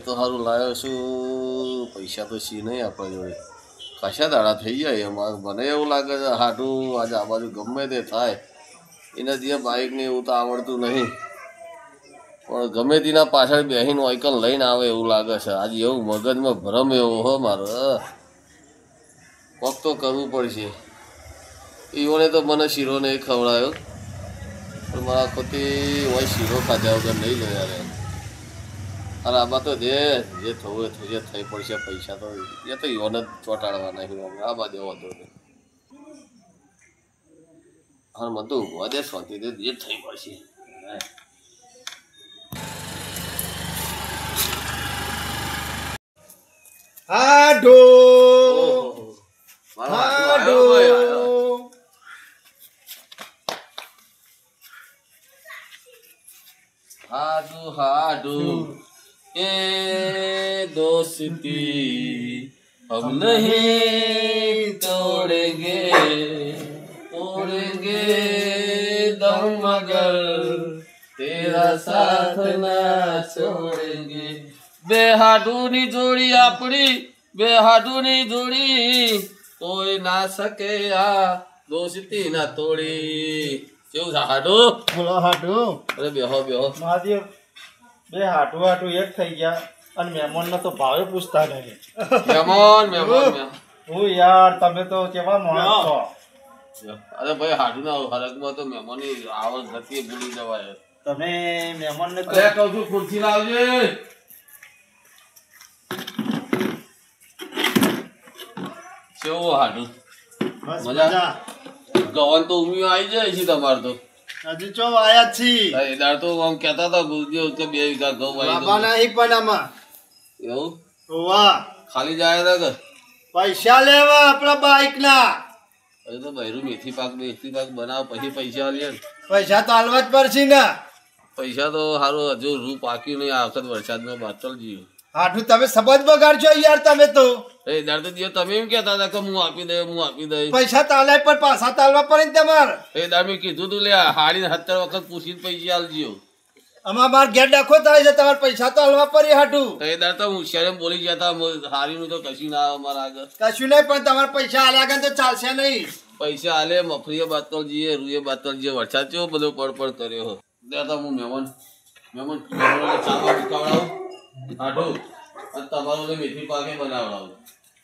તો સારું લાવ્યો છું પૈસા તો સી નહીં આપણા જોડે કશા દાડા થઈ જાય એમાં મને એવું લાગે છે હાટું આજે આ બાજુ ગમે તે થાય એના જે બાઇકને એવું તો આવડતું નહીં પણ ગમે તેના પાછળ બેસીને વાઇકલ લઈને આવે એવું લાગે છે આજે એવું મગજમાં ભરમ એવો હો મારો કોક તો કરવું પડશે ઈઓને તો મને શીરો નહીં ખવડાયો પણ મારા ખોટી હોય શીરો ખાધા વગર નહીં લો યાર અરે આમાં તો જે થવું એ થઈ પડશે પૈસા તો એ તો ઈઓને જ ચોંટાડવાના આ બાજુ વાંધો નહીં હા મને તો ઉભવા દે શાંતિથી જે થઈ પડશે હાડો હાડો હાડુ હાડુ એ दोस्ती हम नहीं तोड़ेंगे दम मगर तेरा साथ ना छोड़ेंगे બે હાડુની જોડી આપણી બે હાડુની જોડી કોઈ ના શકે આ દોસ્તી ના તોડી કેવું છે હાડુ બોલો હાડુ અરે બેહો બેહો મહાદેવ બે હાડુ એક થઈ ગયા અને મહેમાનનો તો ભાવે પૂછતા નહીં મહેમાન હું યાર તમે તો કેવા માણસ છો અરે ભાઈ હાડુ ના હરકમાં તો મહેમાનની આવક નથી ભૂલી જવાય તમે મહેમાનને તો કહું છું ખુરશી લાવજે કેવો હાડુ મજા ગવન તો ઉમિયો આવી જાય છે તમારે તો હજુ ચો આયા છી એદાર તો આમ કહેતા હતા ગુજ્યો કે 2 વીઘા ઘઉં વાવી બાબા નહીં પણ આમાં એવું વાહ ખાલી જાય હતા કે પૈસા લેવા આપણા બાઈક ના અરે તો બહેરું મેથી પાક બનાવ પછી પૈસા લે પૈસા તો હાલવા જ પડશે ને પૈસા તો સારું હજુ રૂ પાક્યું નહીં આ વખત વરસાદમાં બાતલ જીવ હાડું તમે સબજ બગાડજો યાર તમે તો એદાર તો તમે એમ કહેતા હતા કે હું આપી દઈ પૈસા તાલાય પણ પાછા તાલવા પડે ને તમારે એદાર મેં કીધું તું લે હાડીને 70 વખત પૂછીને પૈસા આલજો આમાં બાર ઘેર ડખો થાય છે તમારે પૈસા તો હાલવા પડે હાડું એદાર તો હોશિયાર બોલી ગયા હતા હારીનું તો કશું ના આવે મારા આગળ કશું નહીં પણ તમારે પૈસા હાલ્યા આગળ તો ચાલશે નહીં પૈસા હાલે મફરીએ બાતલ જઈએ રૂએ બાતલ જઈએ વરસાદ કેવો બધો પડપડ કર્યો હો ત્યાં હું મહેમાન ચાવા ઉકાવડાવું હાડું અને તમારો મેથી પાકે બનાવડાવું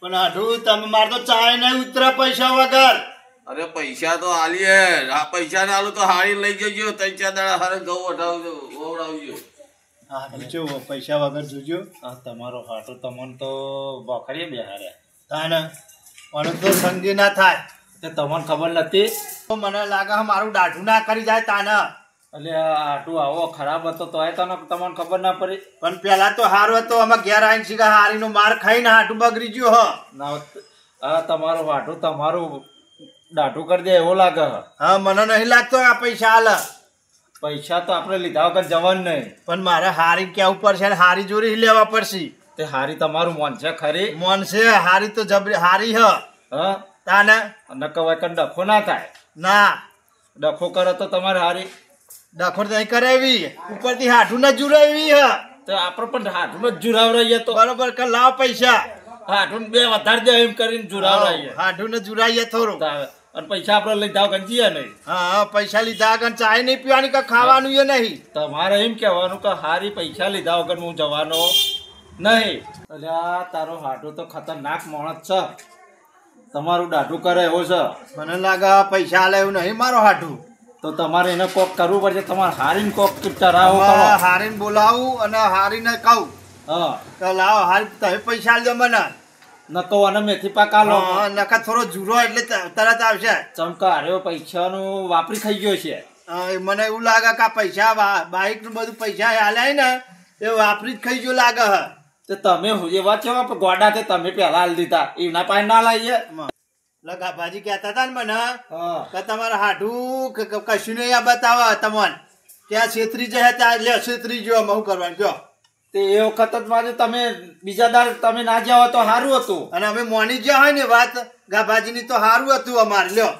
પણ હાડું તમે મારે તો ચાય નહીં ઉતરા પૈસા વગર અરે પૈસા તો હાલીએ આ પૈસા ને આલું તો હારી લઈ જજો 3-4 દાડા હારે ઘઉં વડાવજો હા પૈસા વગર જોજો તમારો હાટો તમને તો બખડીએ બેહાર્યા તાને મને તો સંગી ના થાય તે તમને ખબર નથી મને લાગે મારું દાઢું ના કરી જાય તાને એટલે આટું આવો ખરાબ હતો તો તમને ખબર ના પડી પણ પેલા તો હારું હતો અમે ઘેર આવીને શીખા હારીનો માર ખાઈને હાટું બગડી ગયો હ ના તમારું હાટું તમારું દાઢું કરી દે એવો લાગે હા મને નહીં લાગતો આ પૈસા હાલ પૈસા તો આપણે લીધા વગર જવાનું નહીં પણ મારે હારી કેવું પડશે હારી જોડી લેવા પડશે તે હારી તમારું મોન છે ખરી મોન છે હારી તો જબરી હારી હ તાને ન કવાય કે ડખો ના થાય ના ડખો કરો તો તમારે હારી ડખો નહીં કરાવી ઉપરથી હાથું ના જુરાવી હ તો આપણે પણ હાથું જ જુરાવરાઈએ તો બરોબર કે લાવ પૈસા હાથું 2 વધારે દે એમ કરીને જુરાવરાઈએ હાથું ને જુરાઈએ થોડું અને પૈસા આપણે લીધા વગર જીએ નહીં હા પૈસા લીધા વગર ચાય નહીં પીવાની કે ખાવાનું એ નહીં તમારે એમ કહેવાનું કે હારી પૈસા લીધા વગર હું જવાનો નહીં અલ્યા તારો હાડું તો ખતરનાક માણસ છે તમારું દાઢું કરે એવો છે મને લાગે પૈસા આલે એવું નહીં મારો હાડું તો તમારે એને કોક કરવું પડશે તમારે હારીને કોક ટરાવો હારીને બોલાવું અને હારીને કહું હા તો લાવો હારી તમે પૈસા આલજો મને નકો અને મેથી પાક આલો નકા થોડો જુરો એટલે તરત આવશે ચમકા હાર્યો પૈસાનું વાપરી ખાઈ ગયો છે મને એવું લાગે કે આ પૈસા બાઈક નું બધું પૈસા આલ્યા ને એ વાપરી જ ખાઈ ગયો લાગે હ તો તમે એવા છો ગોડા તે તમે પેલા હાલ દીધા એના પાસે ના લાવીએ લગાભાજી કહેતા હતા ને મને કે તમારે હાડું કશું નહીં આ બતાવો તમને ત્યાં છેતરી જાય ત્યાં લે છેતરી ગયો હું કરવાનું કયો તે એ વખત જ મારે તમે બીજા દાર તમે ના જાવ તો સારું હતું અને અમે મોની જ્યાં હોય ને વાત ગાભાજીની તો સારું હતું અમારે લ્યો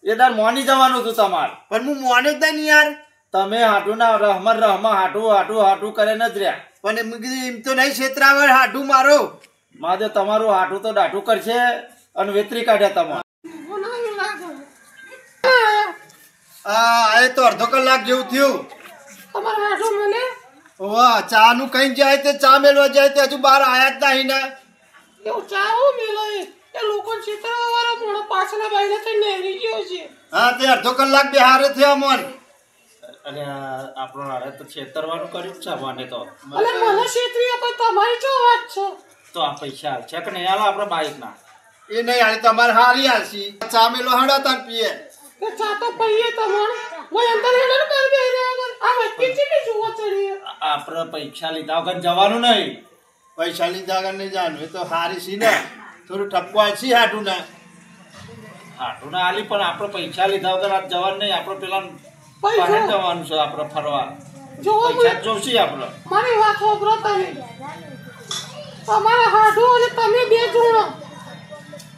એ દાર મોની જવાનું હતું તમારે પણ હું મોને જ નહીં યાર તમે હાટું ના રહમર હાટું કરે ન જ રહ્યા પણ એમ કીધું એમ તો નહીં છેતરાવે હાડું મારો મારે તમારું હાડું તો દાઢું કરશે અને વેતરી કાઢ્યા તમારે આ તો અડધો કલાક જેવું થયું તમારા હાડો મને વાહ ચા નું કઈ જાય તે ચા મેળવા જાય તે હજુ બહાર આયા જ નહીં ને એવું ચાવું મેલો એ લોકો ચિત્રવા વાળા મોણો પાછલા બાઈને થઈ નેરી ગયો છે હા તે અડધો કલાક બિહારે થયો મન અને આપણો હારે તો છેતરવાનું કર્યું છે મને તો અને મને છેતરી આપે તમારી જો વાત છે તો આ પૈસા છે કે નહીં હાલો આપણે બાઈક ના એ નહીં હાલી તમારે હારી આસી ચા મેલો હડા તાર પીએ કે ચા તો પીએ તમારે હું અંદર હેડર પર બે રહ્યા આ વચ્ચે ચીલી જોવા ચડી આપણે પૈસા લીધા વગર જવાનું નહીં પૈસા લીધા આગળ નહીં જાણવું એ તો હારી સી ને થોડું ઠપકો આલસી હાડું ના હાટું ના હાલી પણ આપણે પૈસા લીધા વગર આજ જવાનું નહીં આપણે પેલા પૈસા? બહાર જવાનું છે આપણે ફરવા જો પૈસા જ જોશે આપણે મારી વાત સાંભળો તમે તમારા હાડો અને તમે બે જોડો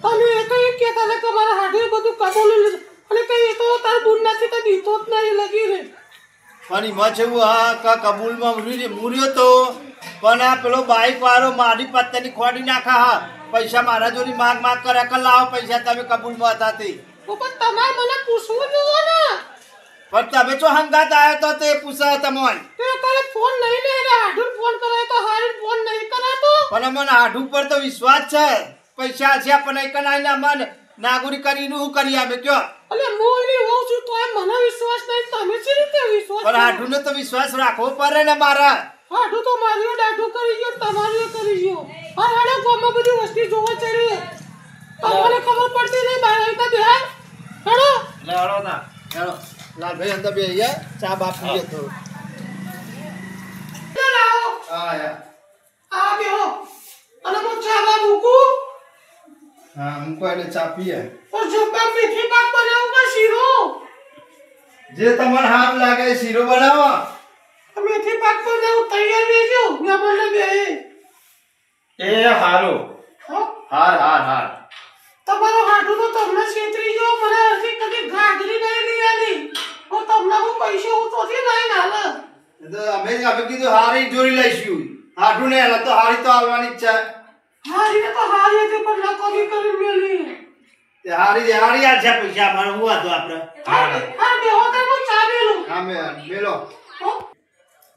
તમે એ કઈ કહેતા ને કે મારા હાડે બધું કબૂલ લીધું અને કઈ એ તો તાર બુન નથી તો દીધો જ નહીં લગી રે પણ એમાં છે એવું હા કા કબૂલમાં મૂર્યો તો પણ આ પેલો બાઈક વાળો મારી પત્તાની ખોડી નાખા હા પૈસા મારા જોડી માગ માગ કરે કે લાવો પૈસા તમે કબૂલમાં હતા તે પણ તમારે મને પૂછવું જોવો ને પણ તમે જો હંગાત આવ્યો તો તે પૂછા તમોન તે તારે ફોન નહીં લે રે હાડું ફોન કરાય તો હારી ફોન નહીં કરાતો પણ મને હાડું પર તો વિશ્વાસ છે પૈસા છે પણ એક નાઈ મન નાગરિક કરીને હું કરી આવે કયો અલે મોની હોઉં છું તો મને વિશ્વાસ નહીં તમે શી રીતે વિશ્વાસ પણ હાડું ને તો વિશ્વાસ રાખવો પડે ને મારા હાડું તો મારીઓ દાઢું કરી ગયો તમારીઓ કરી ગયો આ હાડે ગામમાં બધી વસ્તી જોવા ચડી તમને ખબર પડતી નહીં બહાર આવતા બિહાર હેડો લે હાલો ના હેલો લાલભાઈ અંદર બે અહીંયા ચા બાપ પીએ થોડું આવો હા યાર આ બેહો અને હું ચા બા મૂકું હા મૂકો એટલે ચા પીએ और जब मैं मीठी पाक बनाऊंगा शीरो જે તમારે હાથ લાગે એ શીરો બનાવો मीठी पाक बनाऊं तैयार भेजो मैं बोलने गए એ હારું હાર હાર હાર તમારો હાડું તો તમને છેતરી ગયો મને હજી કદી ગાગરી નહીં લઈ આલી હું તમને હું પૈસા હું તોથી નહીં હાલે એ તો અમે કીધું હારી જોડી લઈશું હાડું ને હાલે તો હારી તો હાલવાની જ છે હારી તો હારી હતી પણ નકોમી કરી મેલી તે હારી આ છે પૈસા મારે હું હતો આપણે હા બેહો તો હું ચા મેલું હા મેલો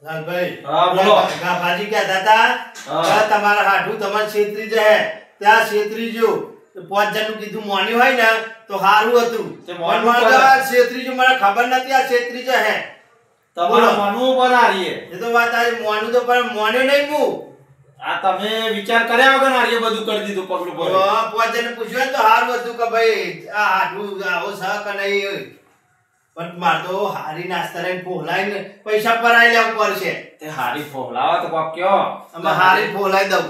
લાલભાઈ હા બોલો ભાજી કહેતા હતા હા. કે તમારા હાડું તમારે છેતરી જાય ત્યાં છેતરી જો 5 જણનું કીધું મોની હોય ને તો હારું હતું તે મોનું પણ પર- મારે છેતરી જો મને ખબર નથી આ છેતરી જાય તમારા મનુ ઉપર હારીએ એ તો વાત આ મોનું તો પણ મોન્યો નહીં હું આ તમે વિચાર કર્યા વગર હારીએ બધું કરી દીધું પગલું પર 5 જણને પૂછ્યું ને તો હારું હતું કે ભાઈ આ હાડું આવો સહ કે નહીં પણ મારે તો હારી નાસ્તા લઈને પોલાઈને પૈસા પરાઈ લેવું પડશે તે હારી ફોલાવા તો કોક કયો અમે હારી પોલાઈ દઉં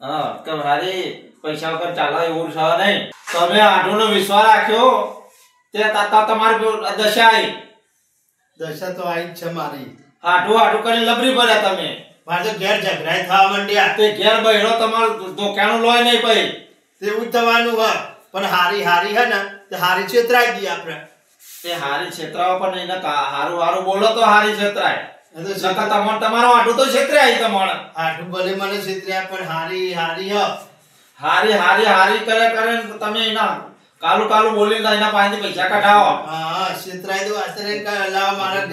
હા કે હારી પૈસા વગર ચાલે એવું છે નહીં તમે આઢોનો વિશ્વાસ રાખ્યો તે તાતા તમારી દશા આવી દશા તો આવી જ છે મારી આઢું કરીને લબરી પડ્યા તમે મારે તો ઘેર ઝઘડાય થવા માંડ્યા તે ઘેર બહેરો તમારું દોકાનું લોય નહીં પછી તેવું જ થવાનું હ પણ હારી હે ને તે હારી છેતરાઈ દી આપણે તે હારી ક્ષેત્રાઓ પણ નહીં નકા હારું બોલો તો હારી ક્ષેત્રાય એ તો નકા તમારો આઢું તો ક્ષેત્રાય તમારે હાડું ભલે મને છેતર્યા પણ હારી હ હારી કરે તમે એના કાલું બોલીને એના પાસેથી પૈસા કઢાવો હા છેતરાઈ દો આતરે કા લાવ મારા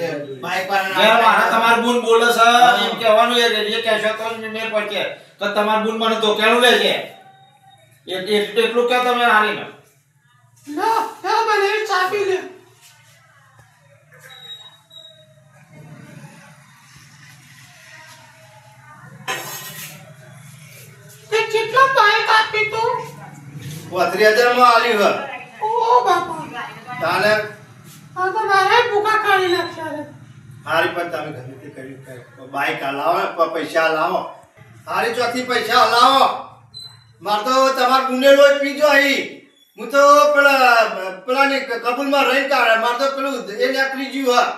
બાઈક ઘેર વાળા મારા તમાર બુન બોલે છે એમ કહેવાનું એ કહેશો તો જ મેર પડશે કે તમાર બુન મને ધોકેલું લે છે એટલું કે તમે હારી ને ના ના મને ચા પી લે તે કેટલો બાઈક આપી તું 30,000 માં આલ્યું હ ઓ બાપા તાને આ તો મારા ભૂખા કાઢી નાખ્યા રે હારી પણ તમે ગમે તે કર્યું બાઈક હલાવો પૈસા હલાવો હારી ચોથી પૈસા હલાવો માર તો તમાર ગુનેલો જ પીજો અહીં હું તો પેલાની કબૂલમાં રહી કાઢે માર તો પેલું એ નીકળી ગયું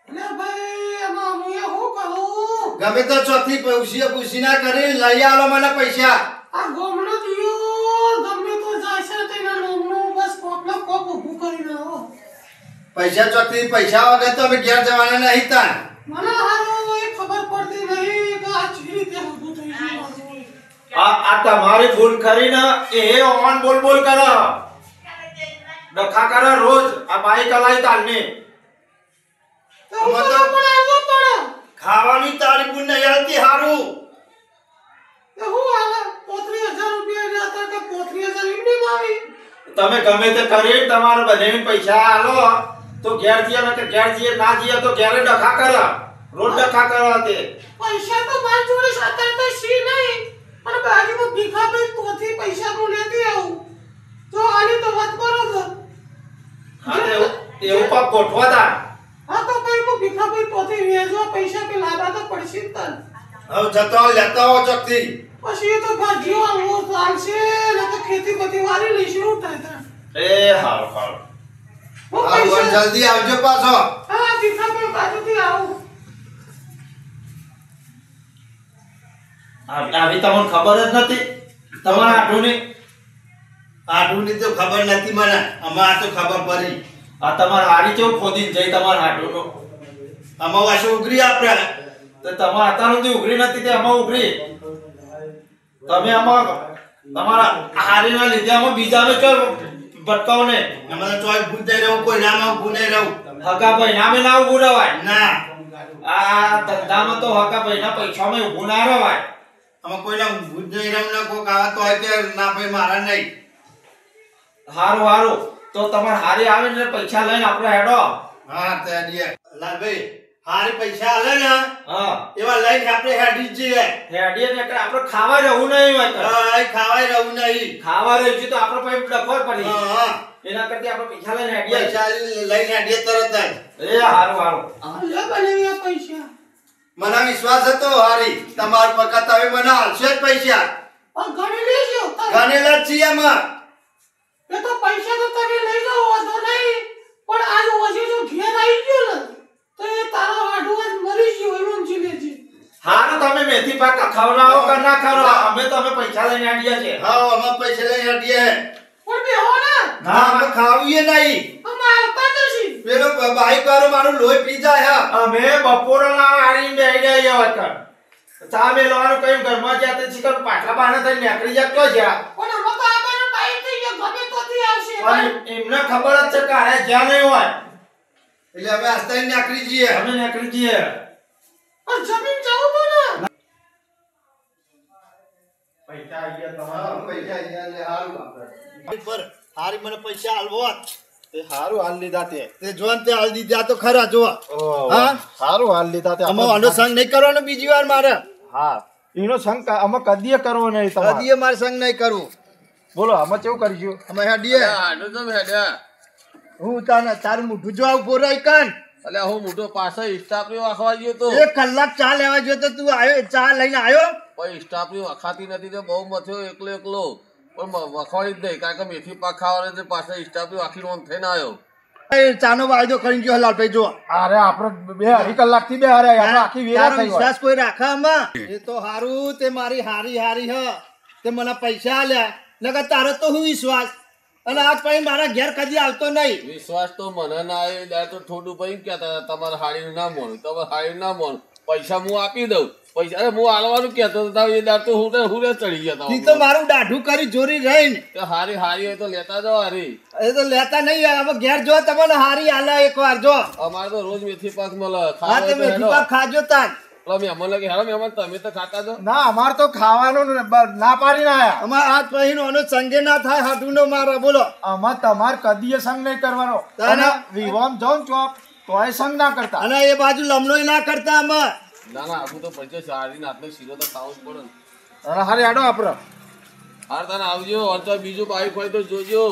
લે ભાઈ આમાં હું એ શું કરું ગમે તો ચોથી પૂછી ના કરી લઈ આલો મને પૈસા આ ગોમનો દિયો ગમે તો જાય છે તેના લોમનો બસ કોકનો કોક ઊભું કરી નાખો પૈસા ચોથી પૈસા વગર તો અમે ઘેર જવાના નહીં તા મને હારો એ ખબર પડતી નહીં કે આ ચી રીતે ઊભું થઈ ગયું મારું. આ તમારી ભૂલ કરીને એ ઓન બોલ બોલ કરે ડખા કરે રોજ આ બાઈક હલાઈ તાલની તો હું તો પણ આવવો પડે. ખાવાની તારી બુન નહીં આવતી હારું. તો હું હાલે 35,000 રૂપિયા રહ્યા હતા કે 35,000 એમની આવી. તમે ગમે તે કરી તમારે બધાને પૈસા આલો તો ઘેર જઈએ ને કે ઘેર જઈએ ના જઈએ તો ઘેરે ડખા કરે રોજ ડખા કરે તે પૈસા તો માર જોડે સાતર તો સી નહીં અને બાજુમાં ભીખાભાઈ તોથી પૈસા નું લેતી આવું તો આની તો વાત બરોબર. હા તો એવું પાપ ગોઠવા તા હા તો કઈ હું ભીખાભાઈ તોથી વેચવા પૈસા કે લાવવા તો પડશે જ તને. હવે જતો લેતા હો ચોકથી. પછી એ તો ભાગ્યો આવો ચાલશે ને તો ખેતી બધી વારી લઈશું શું થાય તાર. એ હારું હારું હું હા પૈસા જલ્દી આવજો પાછો. હા ભીખાભાઈ બાજુથી આવું. આવી તમને ખબર જ નથી તમારા આઠુની આઠુની તો ખબર નથી મને. અમાર તો ખબર પડી. આ તમારા હારી કેવું ખોદી જઈ તમારા આઠુનો અમાર વાસો ઉઘરી આપણે. તો તમારા અત્યાર સુધી ઉઘરી નથી તે આમાં ઉઘરી તમે આમાં તમારા હારીના લીધે આમાં બીજાને ચો ભટકાવો ને અમારે ચોય ભૂત નહીં રહું, કોઈ નામ ઊભું નહીં રહું. હકા ભાઈ નામે ના ઉભું રવાય ના આ ધંધામાં તો હકા ભાઈ ના પૈસામાં ઉભું ના રવાય અમે કોઈના ભૂત નહીં રહું ને કોઈ આવા તો હોય કે ના ભાઈ મારા નહીં. હારું હારું તો તમારે હારી આવે ને પૈસા લઈને આપણે હેડો હા તે લાલભાઈ હારી પૈસા આલે ને હા એવા લઈને આપણે હેડી જ જઈએ. હેડીએ ને કે આપણે ખાવા રહેવું નહીં હોય તો. હા ખાવાય રહું નહીં. ખાવા રહ્યું છે તો આપણે પછી ડખો પડી હા એના કરતી આપણે પૈસા લઈને હેડીએ પૈસા લઈને હેડીએ તરત જ. એ હારું હારું લે બનાવ્યા પૈસા. મને વિશ્વાસ હતો હારી તમાર પકા તમે મને હાલશે જ પૈસા. પણ ગણી લેજો તમે. ગણેલા જ છીએ અમે. એ તો પૈસા તો તમે લઈ જાઓ વાંધો નહીં પણ આજ વજે જો ઘેર આવી ગયો ને તો એ તારો હાડું આજ મરી ગયો એમ સમજી લેજે. હારું તમે મેથી પાક ખવડાવો કે ના ખવડાવો અમે તો અમે પૈસા લઈને હેડીએ છીએ હા અમે પૈસા લઈને હેડીએ. પણ બે હો ને ના અમે ખાવીએ નહીં. અમે આવતા જશી. પેલો બાઈક વાળો મારું લોહી પી જાય. અમે બપોરના હારીને બેહી ગયા વખત ચા મેલવાનું કઈ ઘરમાં જ્યાં તે ચિકન પાટલા બાને થઈને નીકળી જાય તો જ્યાં પણ અમે તો આવવાનો ટાઈમ થઈ ગયો ગમે તોથી આવશે. પણ એમને ખબર જ છે કે હારે જ્યાં નહીં હોય એટલે અમે આસ્તા નીકળી જઈએ. અમે નીકળી જઈએ પણ જમીન જવું તો ને. પૈસા આવી ગયા હા, તમારા પૈસા અહીંયા લે હારું આપણે. પર હારી મને પૈસા આલવો તે હારું હાલ લીધા તે જોન તે હાલ દીધા તો ખરા જો. હા હારું હાલ લીધા તે અમે આનો સંગ નહીં કરવાનો બીજી વાર મારે. હા એનો સંગ અમે કદીએ કરવો નહીં તમારે કદીએ મારે સંગ નહીં કરવું. બોલો અમે કેવું કરીશું અમે હેડીએ. હાડું તો હેડ્યા હું તાને તારું મોઢું જો આવું પોરાય કાન. અલ્યા હું મોટો પાછળ સ્ટાફની વાખવા ગયો તો 1 કલાક ચા લેવા ગયો તો તું આયો ચા લઈને આવ્યો. પણ સ્ટાફની વખાતી નથી તો બહુ મથ્યો એકલો પણ વખવાડી જ નહીં કારણ કે મેથી પાક ખાવાને તે પાછળ સ્ટાફની વાખીનો આમ થઈને આવ્યો. એ ચાનો વાયદો કરીને ગયો લાલભાઈ જો. અરે આપણે બે અઢી કલાક થી બે હારે આપણે આખી વેરા તારો થઈ હોય. વિશ્વાસ કોઈ રાખે આમાં? એ તો હારું તે મારી હારી હ તે મને પૈસા આલ્યા નકર તારો તો હું વિશ્વાસ અને આજ પછી મારા ઘેર કદી આવતો નહીં. વિશ્વાસ તો મને ના આવ્યો ત્યારે તો થોડું ભાઈ કહેતા હતા તમારે હાડીનું ના મોનું તમારે હાડીનું ના મોનું પૈસા હું આપી દઉં પૈસા અરે હું હાલવાનું કહેતો હતો એ દાર તો હું ચડી ગયા ઈ તો મારું દાઢું કરી જોરી રહીને તો હારી હોય તો લેતા જાઓ હારી એ તો લેતા નહીં હવે ઘેર જો તમને હારી આલે એકવાર જો. અમારે તો રોજ મેથી પાક મળે હા તે મેથી પાક ખાજો તાન. મહેમાન લાગે હેડો મહેમાન તમે તો ખાતા છો ના અમારે તો ખાવાનું ના પાડીને આયા અમાર આજ પછી નો સંગે ના થાય હાડું નો મારા બોલો. આમાં તમારે કદીએ સંગ નહીં કરવાનો તારે? અને વિવામ જાઉં ચોપ તોય સંગ ના કરતા અને એ બાજુ લમણોય ના કરતા અમે. ના ના આખું તો પૈસા હારી હાથનો શીરો તો ખાવું જ પડે ને અને હારે હેડો આપણે હાર તને આવજો અથવા બીજું બાઈક હોય તો જોજો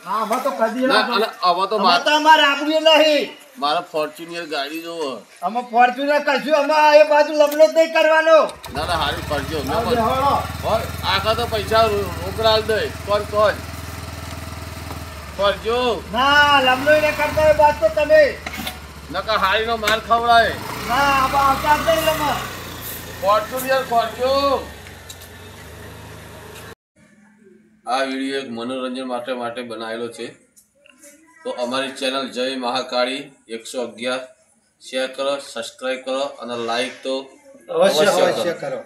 હા આમાં તો કદીએ ના ના અને હવે તો અમે તો અમારે આપવું નહીં. મારા ફોર્ચ્યુનર ગાડી જોવો અમે ફોર્ચ્યુનર કશું અમે એ બાજુ લમણો જ નહીં કરવાનો. ના ના હારી કરજો આવજો, હળો. આખા તો પૈસા રોકડા દે કોણ કરજો ના લમણો ને કરતા હોય બાદ તો તમે નકા હારીનો માર ખવડાય ના આબા આવતા જ નહીં લમો. ફોર્ચ્યુનર કરજો આ વિડીયો એક મનોરંજન માટે બનાવેલો છે તો અમારી ચેનલ જય મહાકાળી 111 શેર કરો, સબસ્ક્રાઈબ કરો અને લાઈક તો અવશ્ય અવશ્ય અવશ્ય કરો